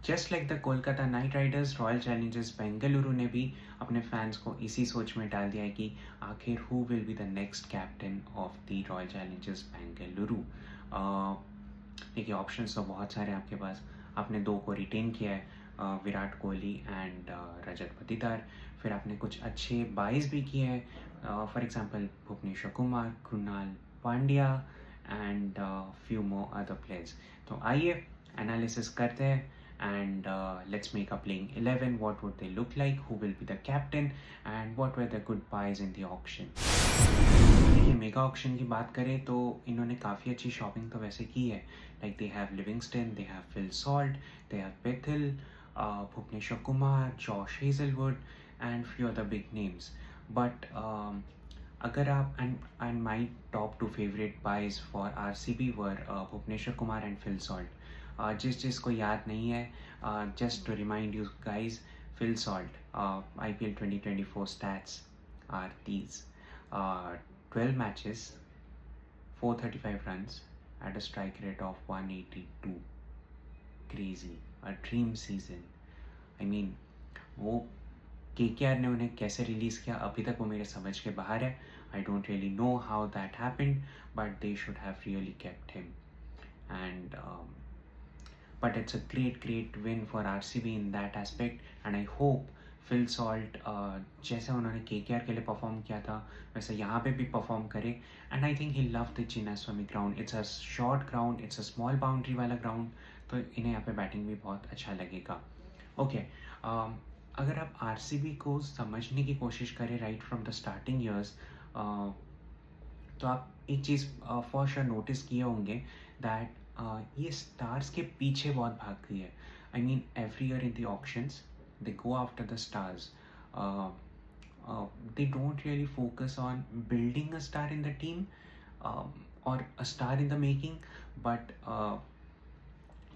Just like the Kolkata night Riders, royal Challengers Bengaluru ने भी अपने फैंस को इसी सोच में डाल दिया है कि आखिर who will be the next captain of the royal Challengers Bengaluru. देखिए, ऑप्शंस तो बहुत सारे हैं आपके पास। आपने दो को रिटेन किया है, विराट कोहली एंड रजत पाटीदार। फिर आपने कुछ अच्छे बाइज भी किए हैं, for example Bhuvneshwar Kumar, Krunal Pandya and few more other players. तो आइए एनालिसिस करते हैं and let's make a playing 11. What would they look like? Who will be the captain? And what were the good buys in the auction? देखिए, mega auction की बात करें तो इन्होंने काफ़ी अच्छी शॉपिंग तो वैसे की है। Like they have Livingstone, they have Phil Salt, they have Bethell, Bhuvneshwar Kumar, Josh Hazlewood and few other big names. But अगर आप and my top two favourite buys for RCB were Bhuvneshwar Kumar and Phil Salt. जिसको याद नहीं है, just to remind you guys, Phil Salt IPL 2024 stats are these: 12 matches, 435 runs at a strike rate of 182. Crazy, a dream season. I mean, वो KKR ने उन्हें कैसे release किया अभी तक वो मेरे समझ के बाहर है। I don't really know how that happened, but they should have really kept him. And but it's a great win for RCB in that aspect, and I hope Phil Salt जैसे उन्होंने KKR के लिए perform किया था वैसे यहाँ पे भी परफॉर्म करे। And I think he love the Chinnaswamy ground. It's a short ground, it's a small boundary वाला ग्राउंड, तो इन्हें यहाँ पे बैटिंग भी बहुत अच्छा लगेगा। ओके, अगर आप RCB को समझने की कोशिश करें right from the starting years, तो आप एक चीज़ फॉर श्योर नोटिस किए होंगे दैट ये स्टार्स के पीछे बहुत भाग गई है। I mean every year in the auctions they go after the stars. They don't really focus on building a star in the team, or a star in the making, but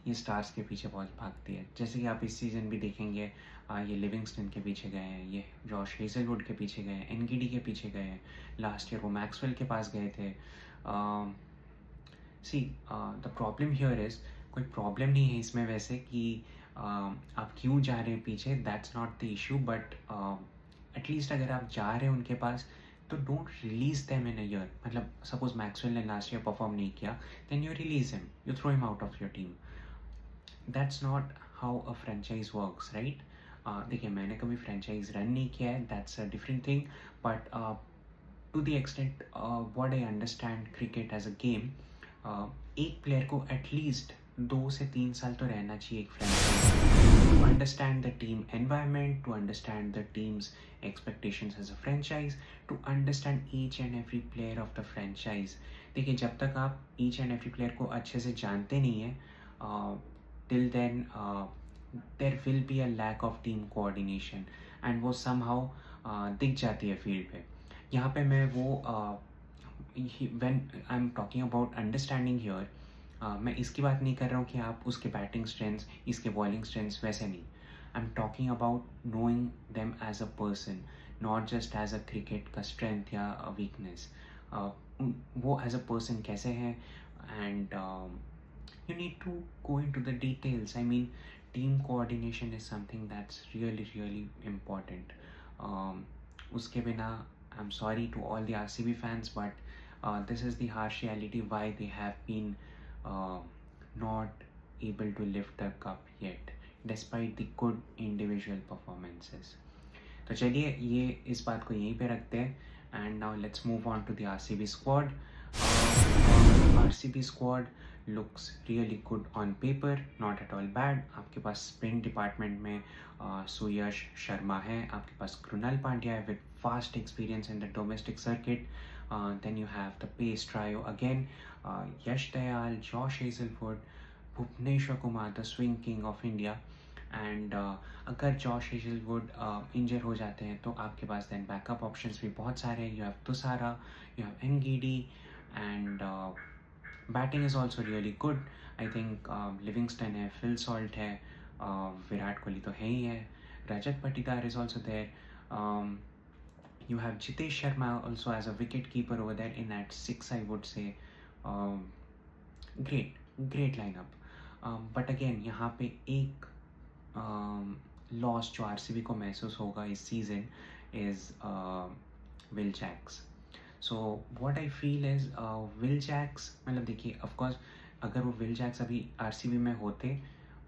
ये stars के पीछे बहुत भागती है। जैसे कि आप इस सीज़न भी देखेंगे, ये लिविंगस्टन के पीछे गए हैं, ये जॉश हेजलवुड के पीछे गए हैं, एनगीडी के पीछे गए हैं, लास्ट ईयर वो मैक्सवेल के पास गए थे। See the problem here is, कोई प्रॉब्लम नहीं है इसमें वैसे कि आप क्यों जा रहे हैं पीछे, that's not the issue, but at least अगर आप जा रहे हैं उनके पास तो don't release them in a year. मतलब सपोज मैक्सवेल ने लास्ट ईयर परफॉर्म नहीं किया, then you release him, you throw him out of your team. That's not how a franchise works, right? देखिए, मैंने कभी फ्रेंचाइज रन नहीं किया है, that's a different thing, but to the extent what I understand cricket as a game, एक player को at least 2 से 3 साल तो रहना चाहिए एक franchise, to understand the team environment, to understand the team's expectations as a franchise, to understand each and every player of the franchise. देखिए, जब तक आप ईच एंड एवरी प्लेयर को अच्छे से जानते नहीं हैं, till then there will be a lack of team coordination, and वो समहाउ दिख जाती है फील्ड पे। यहाँ पे मैं वो when I'm talking about understanding here, मैं इसकी बात नहीं कर रहा हूँ कि आप उसके बैटिंग स्ट्रेंथ्स, इसके बॉलिंग स्ट्रेंथ्स, वैसे नहीं। I am talking about knowing them as a person, not just as a cricket का स्ट्रेंथ या वीकनेस। वो एज अ पर्सन कैसे हैं, and you need to go into the details. I mean, team coordination is something that's really important. उसके बिना, I'm sorry to all the RCB fans, but this is the harsh reality why they have been not able to lift the cup yet, despite the good individual performances. तो चलिए, ये इस बात को यहीं पे रखते हैं, and now let's move on to the RCB squad. RCB squad looks really good on paper, not at all bad. आपके पास स्पिन डिपार्टमेंट में सुयश शर्मा है, आपके पास कृणाल पांड्या है with vast experience in the domestic circuit. Then you have the pace trio again, Yash Dayal, Josh Hazelwood, Bhuvneshwar Kumar, the swing king of India. And अगर Josh Hazlewood इंजर हो जाते हैं तो आपके पास दैन बैकअप ऑप्शंस भी बहुत सारे हैं। You have Thushara, you have Ngidi, and batting is also really good. I think Livingstone है, फिल सॉल्ट है, विराट कोहली तो है ही है, Rajat Patidar is also there, you have Jitesh Sharma also as a wicket keeper over there in at 6, I would say. Great lineup. But again, यहाँ पे एक loss जो आरसीबी को महसूस होगा इस season is Will Jacks. So what I feel is Will Jacks, मतलब देखिए ऑफकोर्स अगर वो विल जैक्स अभी आरसीबी में होते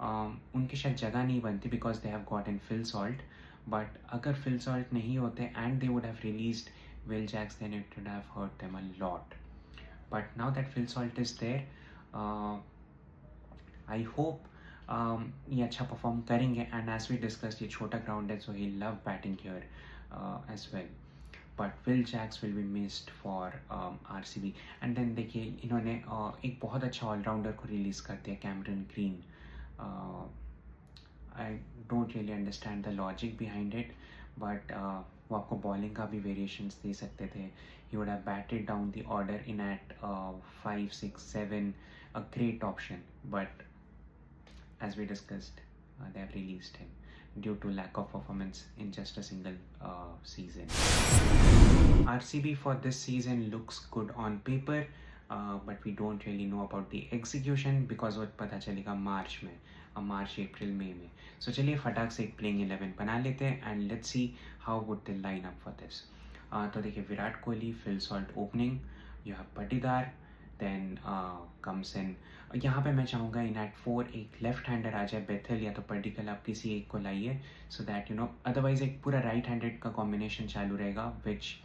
उनकी शायद जगह नहीं बनती because they have got in Phil Salt. But अगर फिल सॉल्ट नहीं होते and they would have released Will Jacks then it would have hurt them a lot. But now that Phil Salt is there, I hope ये अच्छा perform करेंगे. And as we discuss ये छोटा ground है so he love batting here as well. But Will Jacks will be missed for RCB. And then देखिए इन्होंने एक बहुत अच्छा ऑलराउंडर को रिलीज़ कर दिया, Cameron Green. I don't really understand the logic behind it, but वो आपको बॉलिंग का भी वेरिएशंस दे सकते थे. He would have batted down the order in at 5, 6, 7, a great option. But as we discussed, they have released him due to lack of performance in just a single season. RCB for this season looks good on paper, but we don't really know about the execution because वो पता चलेगा मार्च में, मार्च अप्रैल मई में. So चलिए फटाक से एक playing 11 बना लेते हैं and let's see how would they line up for this. तो देखिए Virat Kohli, Phil Salt opening, you have Patidar, then comes in. यहाँ पे मैं चाहूँगा इन एट 4 एक लेफ्ट हैंडर आ जाए, बेथल या तो पर्टिकल, आप किसी एक को लाइए so that you know, otherwise एक पूरा राइट हैंडेड का कॉम्बिनेशन चालू रहेगा विच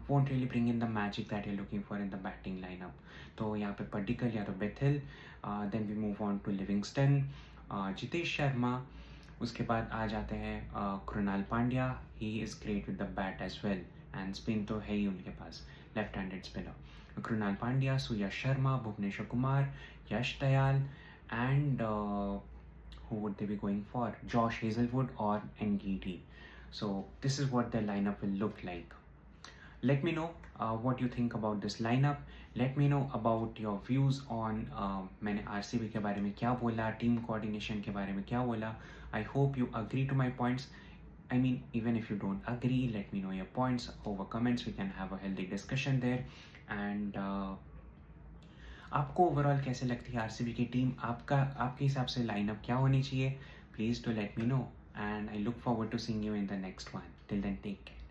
won't really bring in the magic that you're looking for in the batting lineup. तो यहाँ पे पर्टिकल या तो Bethell, then we move on to Livingstone, Jitesh Sharma. उसके बाद आ जाते हैं Krunal Pandya. He is great with the bat as well and spin तो है ही उनके पास, left handed spinner. Krunal Pandya, Surya Sharma, Bhuvneshwar Kumar, Yash Dayal and who would they be going for? Josh Hazelwood or NGT. So this is what their lineup will look like. Let me know what you think about this lineup. Let me know about your views on मैंने RCB के बारे में क्या बोला, team coordination के बारे में क्या बोला. I hope you agree to my points. I mean, even if you don't agree, let me know your points over comments. We can have a healthy discussion there. And आपको overall कैसे लगती है RCB की team? आपके हिसाब से lineup क्या होनी चाहिए? Please do let me know and I look forward to seeing you in the next one. Till then take care.